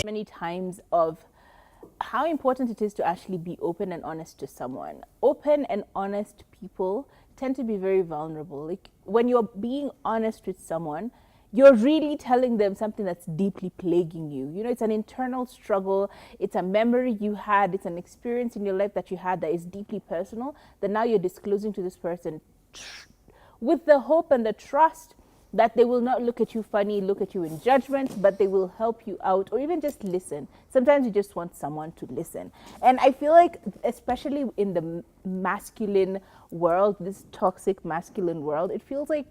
many times of how important it is to actually be open and honest to someone. Open and honest people tend to be very vulnerable. Like when you're being honest with someone, you're really telling them something that's deeply plaguing you. You know, it's an internal struggle, it's a memory you had, it's an experience in your life that you had that is deeply personal, that now you're disclosing to this person with the hope and the trust that they will not look at you funny, look at you in judgment, but they will help you out or even just listen. Sometimes you just want someone to listen. And I feel like, especially in the masculine world, this toxic masculine world, it feels like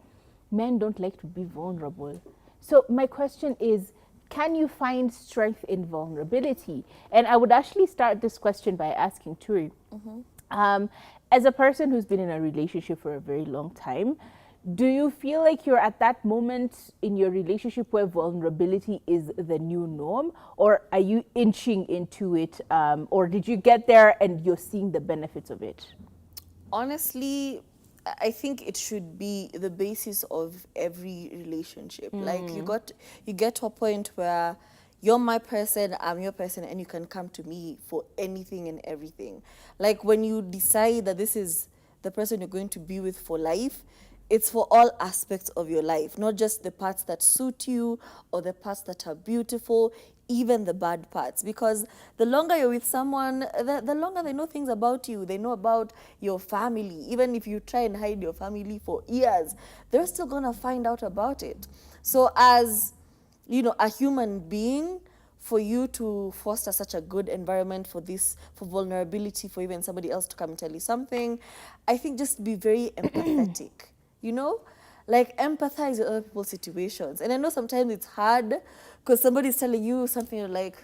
men don't like to be vulnerable. So my question is, can you find strength in vulnerability? And I would actually start this question by asking Turi, as a person who's been in a relationship for a very long time, do you feel like you're at that moment in your relationship where vulnerability is the new norm, or are you inching into it, or did you get there and you're seeing the benefits of it? Honestly, I think it should be the basis of every relationship. Like you get to a point where you're my person, I'm your person, and you can come to me for anything and everything. Like when you decide that this is the person you're going to be with for life, it's for all aspects of your life, not just the parts that suit you or the parts that are beautiful, even the bad parts. Because the longer you're with someone, the longer they know things about you. They know about your family. Even if you try and hide your family for years, they're still going to find out about it. So as, you know, a human being, for you to foster such a good environment for this, for vulnerability, for even somebody else to come and tell you something, I think just be very empathetic. You know, like empathize with other people's situations. And I know sometimes it's hard because somebody's telling you something, you're like,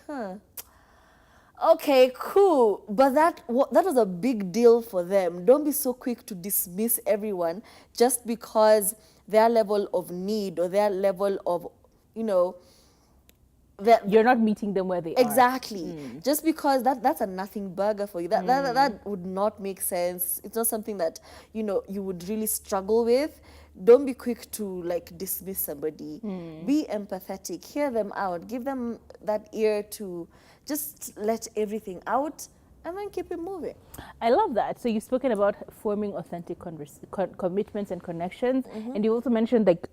okay, cool. But that was a big deal for them. Don't be so quick to dismiss everyone just because their level of need or their level of, you know, you're not meeting them where they are. Exactly. Just because that's a nothing burger for you. That would not make sense. It's not something that, you know, you would really struggle with. Don't be quick to like dismiss somebody. Be empathetic. Hear them out. Give them that ear to just let everything out and then keep it moving. I love that. So you've spoken about forming authentic commitments and connections, and you also mentioned like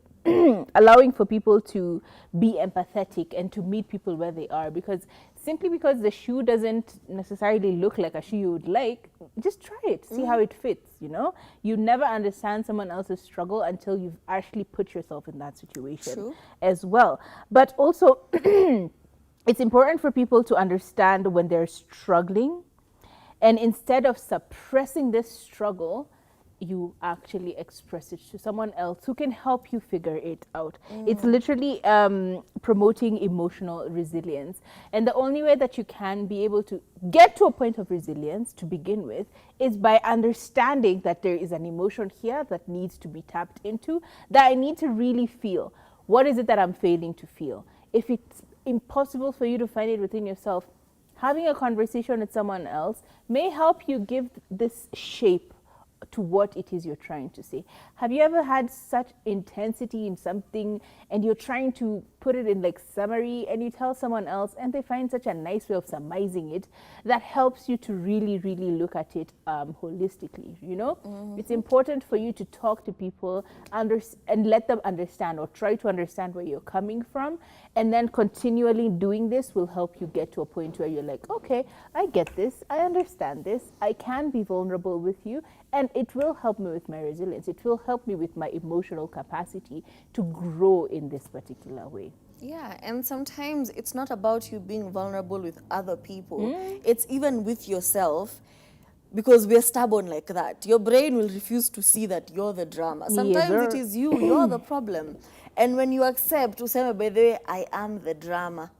allowing for people to be empathetic and to meet people where they are, because simply because the shoe doesn't necessarily look like a shoe you would like, just try it, see how it fits. You know, you never understand someone else's struggle until you've actually put yourself in that situation as well. But also it's important for people to understand when they're struggling, and instead of suppressing this struggle, you actually express it to someone else who can help you figure it out. It's literally promoting emotional resilience. And the only way that you can be able to get to a point of resilience to begin with is by understanding that there is an emotion here that needs to be tapped into, that I need to really feel. What is it that I'm failing to feel? If it's impossible for you to find it within yourself, having a conversation with someone else may help you give this shape to what it is you're trying to say. Have you ever had such intensity in something and you're trying to put it in like summary, and you tell someone else and they find such a nice way of summarizing it that helps you to really, really look at it holistically, you know? It's important for you to talk to people and let them understand, or try to understand where you're coming from, and then continually doing this will help you get to a point where you're like, okay, I get this, I understand this, I can be vulnerable with you, and it will help me with my resilience. It will help me with my emotional capacity to grow in this particular way. Yeah, and sometimes it's not about you being vulnerable with other people. It's even with yourself, because we're stubborn like that. Your brain will refuse to see that you're the drama. Sometimes it is you, you're the problem. And when you accept, to say, by the way, I am the drama,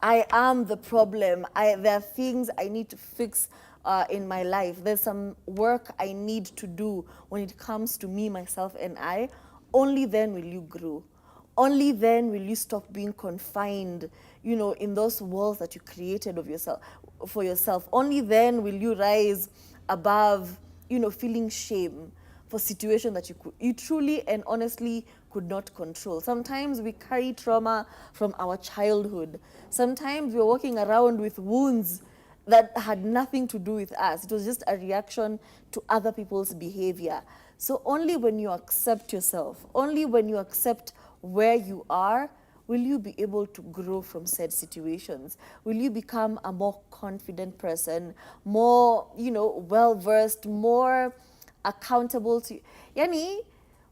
I am the problem, there are things I need to fix in my life, there's some work I need to do when it comes to me, myself, and I, only then will you grow. Only then will you stop being confined, you know, in those walls that you created of yourself, for yourself. Only then will you rise above, you know, feeling shame for situation that you truly and honestly could not control. Sometimes we carry trauma from our childhood. Sometimes we're walking around with wounds that had nothing to do with us. It was just a reaction to other people's behavior. So only when you accept yourself, only when you accept where you are, will you be able to grow from said situations? Will you become a more confident person, more, well-versed, more accountable to, yani,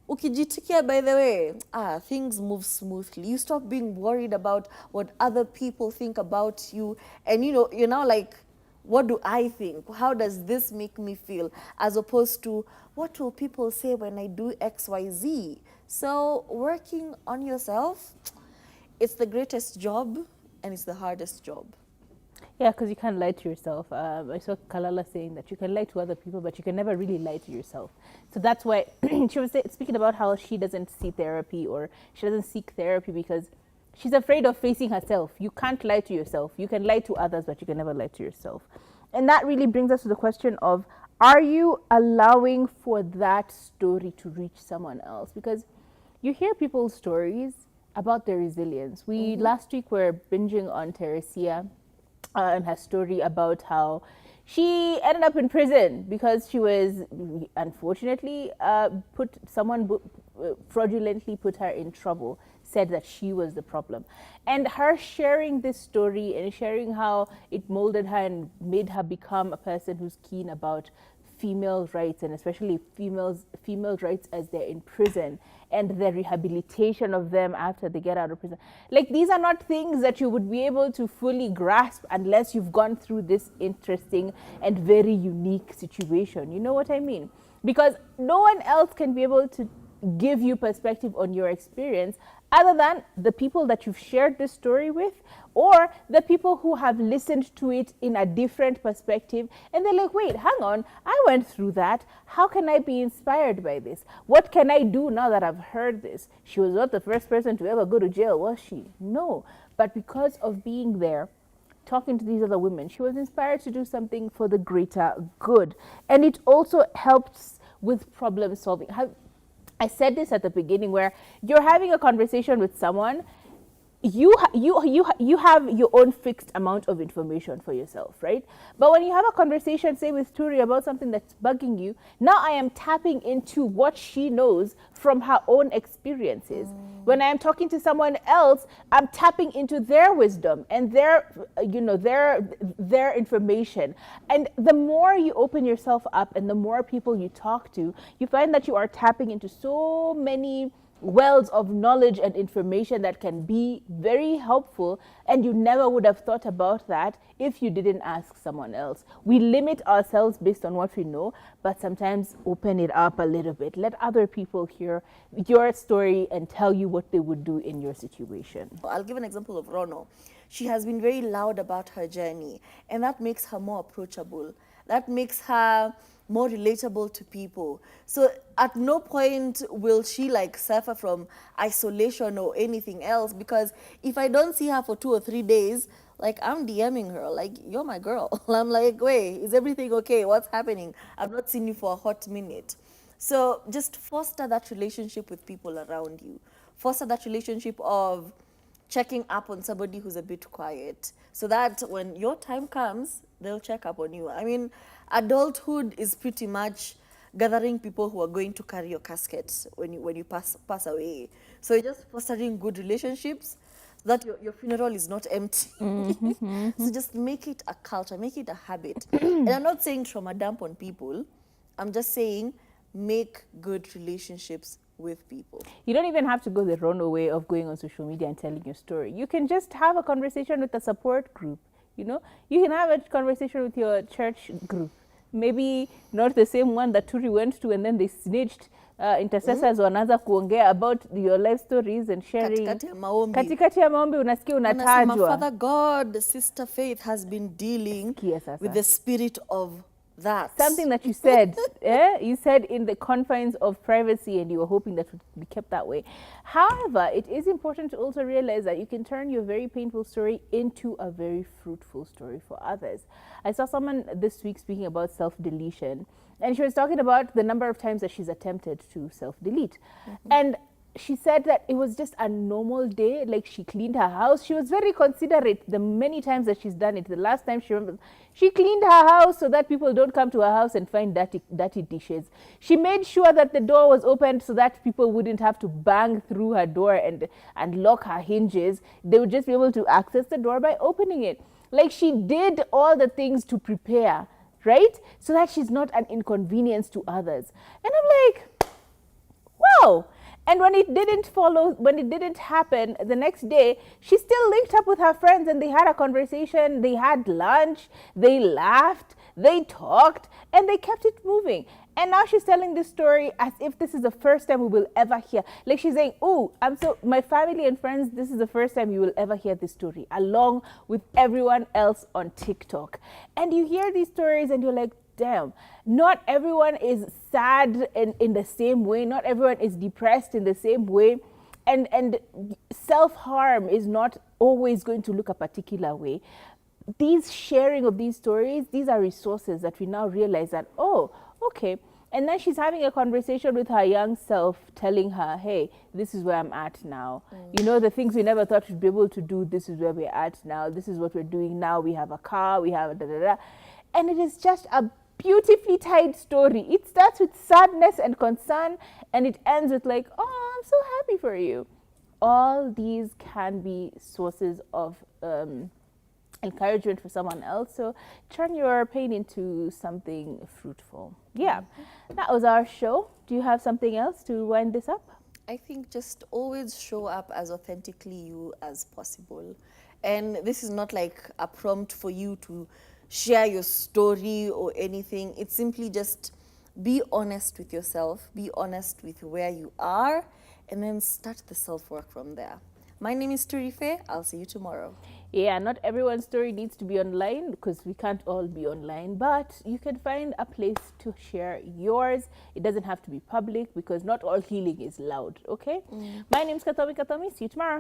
ukijitikia, by the way, things move smoothly. You stop being worried about what other people think about you. And, you're now like, what do I think? How does this make me feel? As opposed to, what will people say when I do X, Y, Z? So working on yourself, it's the greatest job and it's the hardest job. Yeah, because you can't lie to yourself. I saw Kalala saying that you can lie to other people, but you can never really lie to yourself. So that's why she was speaking about how she doesn't see therapy, or she doesn't seek therapy because she's afraid of facing herself. You can't lie to yourself. You can lie to others, but you can never lie to yourself. And that really brings us to the question of, are you allowing for that story to reach someone else? Because you hear people's stories about their resilience. We last week were binging on Teresia and her story about how she ended up in prison because she was unfortunately fraudulently put her in trouble, said that she was the problem. And her sharing this story and sharing how it molded her and made her become a person who's keen about female rights, and especially female rights as they're in prison, and the rehabilitation of them after they get out of prison. Like, these are not things that you would be able to fully grasp unless you've gone through this interesting and very unique situation. You know what I mean? Because no one else can be able to give you perspective on your experience other than the people that you've shared this story with, or the people who have listened to it in a different perspective, and they're like, wait, hang on, I went through that. How can I be inspired by this? What can I do now that I've heard this? She was not the first person to ever go to jail, was she? No. But because of being there, talking to these other women, she was inspired to do something for the greater good. And it also helps with problem solving. I said this at the beginning, where you're having a conversation with someone, you have your own fixed amount of information for yourself, right? But when you have a conversation, say with Turi, about something that's bugging you, now I am tapping into what she knows from her own experiences. When I am talking to someone else, I'm tapping into their wisdom and their information. And the more you open yourself up and the more people you talk to, you find that you are tapping into so many wells of knowledge and information that can be very helpful, and you never would have thought about that if you didn't ask someone else. We limit ourselves based on what we know, but sometimes open it up a little bit. Let other people hear your story and tell you what they would do in your situation. I'll give an example of Rono. She has been very loud about her journey, and that makes her more approachable. That makes her more relatable to people. So at no point will she suffer from isolation or anything else, because if I don't see her for 2 or 3 days, I'm DMing her, you're my girl. I'm like, wait, is everything okay? What's happening? I've not seen you for a hot minute. So just foster that relationship with people around you. Foster that relationship of checking up on somebody who's a bit quiet, so that when your time comes, they'll check up on you. I mean, adulthood is pretty much gathering people who are going to carry your casket when you pass away. So you're just fostering good relationships so that your funeral is not empty. So just make it a culture, make it a habit. And I'm not saying trauma dump on people. I'm just saying make good relationships with people. You don't even have to go the Rono way of going on social media and telling your story. You can just have a conversation with a support group. You can have a conversation with your church group. Maybe not the same one that Turi went to and then they snitched. Intercessors wanaanza kuongea about your life stories and sharing. Katikati ya maombi unasikia unatajwa. Father God, Sister Faith has been dealing with the spirit of that. Something that you said, you said in the confines of privacy, and you were hoping that would be kept that way. However, it is important to also realize that you can turn your very painful story into a very fruitful story for others. I saw someone this week speaking about self-deletion, and she was talking about the number of times that she's attempted to self-delete. And she said that it was just a normal day. Like, she cleaned her house. She was very considerate the many times that she's done it. The last time she remembers, she cleaned her house so that people don't come to her house and find dirty dishes. She made sure that the door was opened so that people wouldn't have to bang through her door and lock her hinges. They would just be able to access the door by opening it. Like, she did all the things to prepare, right? So that she's not an inconvenience to others. And I'm like, wow. And when it didn't happen the next day, she still linked up with her friends and they had a conversation, they had lunch, they laughed, they talked, and they kept it moving. And now she's telling this story as if this is the first time we will ever hear. Like, she's saying, oh, my family and friends, this is the first time you will ever hear this story, along with everyone else on TikTok. And you hear these stories and you're like, damn, not everyone is sad in the same way. Not everyone is depressed in the same way. And self-harm is not always going to look a particular way. These sharing of these stories, these are resources that we now realize that, oh, okay. And then she's having a conversation with her young self, telling her, hey, this is where I'm at now. You know, the things we never thought we'd be able to do, this is where we're at now. This is what we're doing now. We have a car, we have da-da-da. And it is just a beautifully tied story. It starts with sadness and concern, and it ends with like, oh, I'm so happy for you. All these can be sources of encouragement for someone else. So turn your pain into something fruitful. Yeah, that was our show. Do you have something else to wind this up? I think just always show up as authentically you as possible. And this is not like a prompt for you to share your story or anything. It's simply just be honest with yourself, be honest with where you are, and then start the self-work from there. My name is Turife. I'll see you tomorrow. Yeah, not everyone's story needs to be online because we can't all be online, but you can find a place to share yours. It doesn't have to be public because not all healing is loud, okay? My name is Katomi Katomi. See you tomorrow.